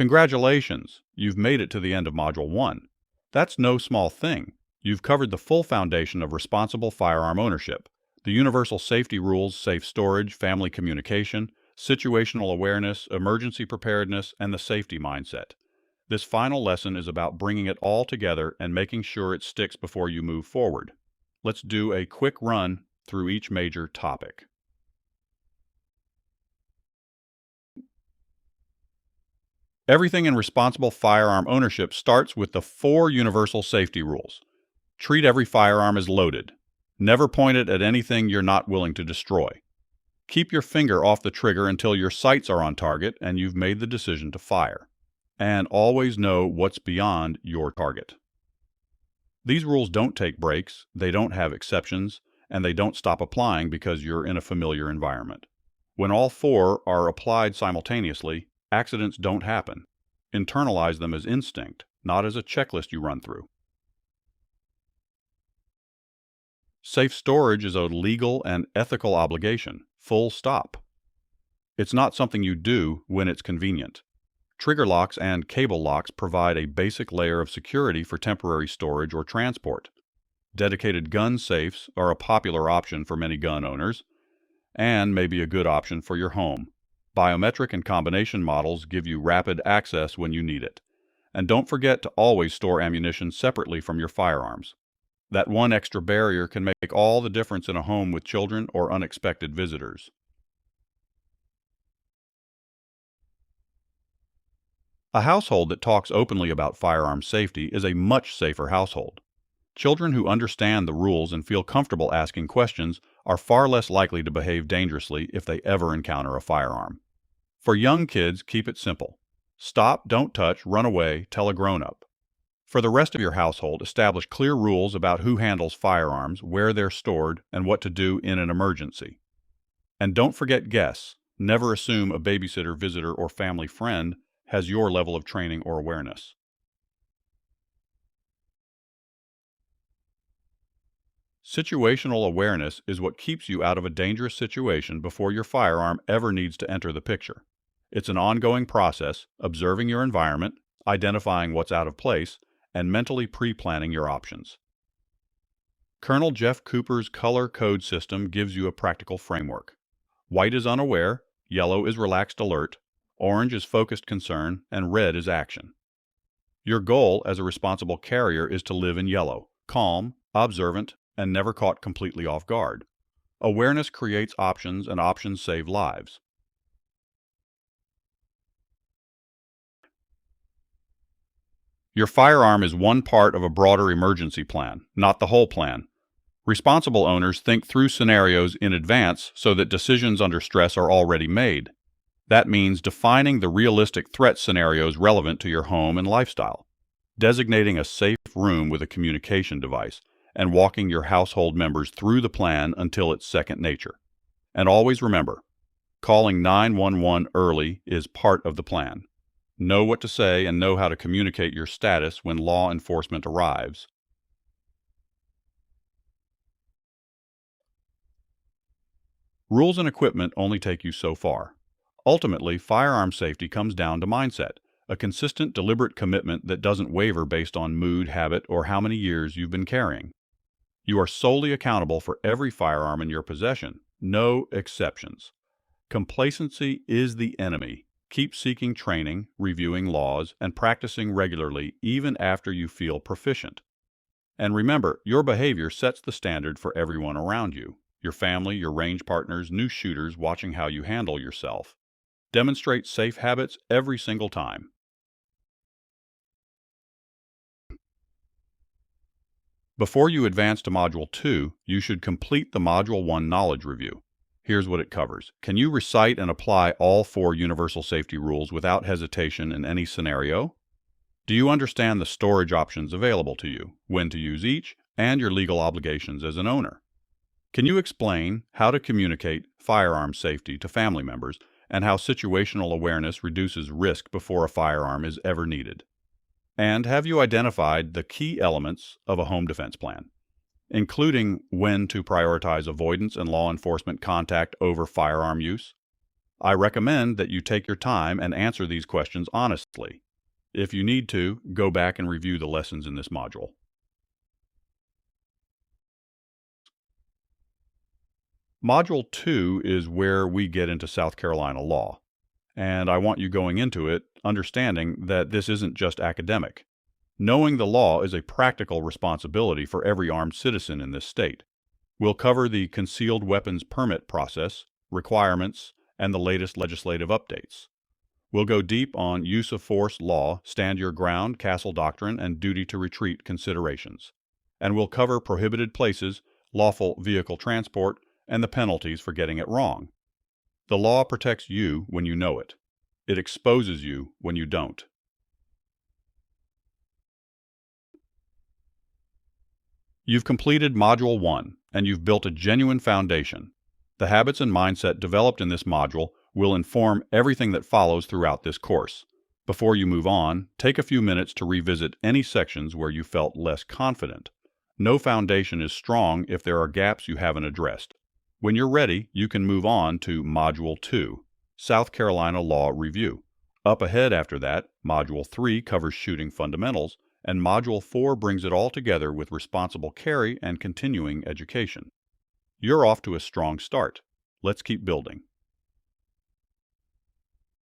Congratulations, you've made it to the end of Module 1. That's no small thing. You've covered the full foundation of responsible firearm ownership: the universal safety rules, safe storage, family communication, situational awareness, emergency preparedness, and the safety mindset. This final lesson is about bringing it all together and making sure it sticks before you move forward. Let's do a quick run through each major topic. Everything in responsible firearm ownership starts with the 4 universal safety rules. Treat every firearm as loaded. Never point it at anything you're not willing to destroy. Keep your finger off the trigger until your sights are on target and you've made the decision to fire. And always know what's beyond your target. These rules don't take breaks, they don't have exceptions, and they don't stop applying because you're in a familiar environment. When all 4 are applied simultaneously, accidents don't happen. Internalize them as instinct, not as a checklist you run through. Safe storage is a legal and ethical obligation, full stop. It's not something you do when it's convenient. Trigger locks and cable locks provide a basic layer of security for temporary storage or transport. Dedicated gun safes are a popular option for many gun owners, and may be a good option for your home. Biometric and combination models give you rapid access when you need it. And don't forget to always store ammunition separately from your firearms. That one extra barrier can make all the difference in a home with children or unexpected visitors. A household that talks openly about firearm safety is a much safer household. Children who understand the rules and feel comfortable asking questions are far less likely to behave dangerously if they ever encounter a firearm. For young kids, keep it simple. Stop, don't touch, run away, tell a grown-up. For the rest of your household, establish clear rules about who handles firearms, where they're stored, and what to do in an emergency. And don't forget guests. Never assume a babysitter, visitor, or family friend has your level of training or awareness. Situational awareness is what keeps you out of a dangerous situation before your firearm ever needs to enter the picture. It's an ongoing process, observing your environment, identifying what's out of place, and mentally pre-planning your options. Colonel Jeff Cooper's color code system gives you a practical framework. White is unaware, yellow is relaxed alert, orange is focused concern, and red is action. Your goal as a responsible carrier is to live in yellow, calm, observant, and never caught completely off guard. Awareness creates options, and options save lives. Your firearm is one part of a broader emergency plan, not the whole plan. Responsible owners think through scenarios in advance so that decisions under stress are already made. That means defining the realistic threat scenarios relevant to your home and lifestyle, designating a safe room with a communication device, and walking your household members through the plan until it's second nature. And always remember, calling 911 early is part of the plan. Know what to say and know how to communicate your status when law enforcement arrives. Rules and equipment only take you so far. Ultimately, firearm safety comes down to mindset, a consistent, deliberate commitment that doesn't waver based on mood, habit, or how many years you've been carrying. You are solely accountable for every firearm in your possession, no exceptions. Complacency is the enemy. Keep seeking training, reviewing laws, and practicing regularly even after you feel proficient. And remember, your behavior sets the standard for everyone around you, your family, your range partners, new shooters watching how you handle yourself. Demonstrate safe habits every single time. Before you advance to Module 2, you should complete the Module 1 knowledge review. Here's what it covers. Can you recite and apply all 4 universal safety rules without hesitation in any scenario? Do you understand the storage options available to you, when to use each, and your legal obligations as an owner? Can you explain how to communicate firearm safety to family members and how situational awareness reduces risk before a firearm is ever needed? And have you identified the key elements of a home defense plan, including when to prioritize avoidance and law enforcement contact over firearm use? I recommend that you take your time and answer these questions honestly. If you need to, go back and review the lessons in this module. Module 2 is where we get into South Carolina law, and I want you going into it understanding that this isn't just academic. Knowing the law is a practical responsibility for every armed citizen in this state. We'll cover the concealed weapons permit process, requirements, and the latest legislative updates. We'll go deep on use of force law, stand your ground, castle doctrine, and duty to retreat considerations. And we'll cover prohibited places, lawful vehicle transport, and the penalties for getting it wrong. The law protects you when you know it. It exposes you when you don't. You've completed Module 1, and you've built a genuine foundation. The habits and mindset developed in this module will inform everything that follows throughout this course. Before you move on, take a few minutes to revisit any sections where you felt less confident. No foundation is strong if there are gaps you haven't addressed. When you're ready, you can move on to Module 2, South Carolina Law Review. Up ahead after that, Module 3 covers shooting fundamentals, and Module 4 brings it all together with responsible carry and continuing education. You're off to a strong start. Let's keep building.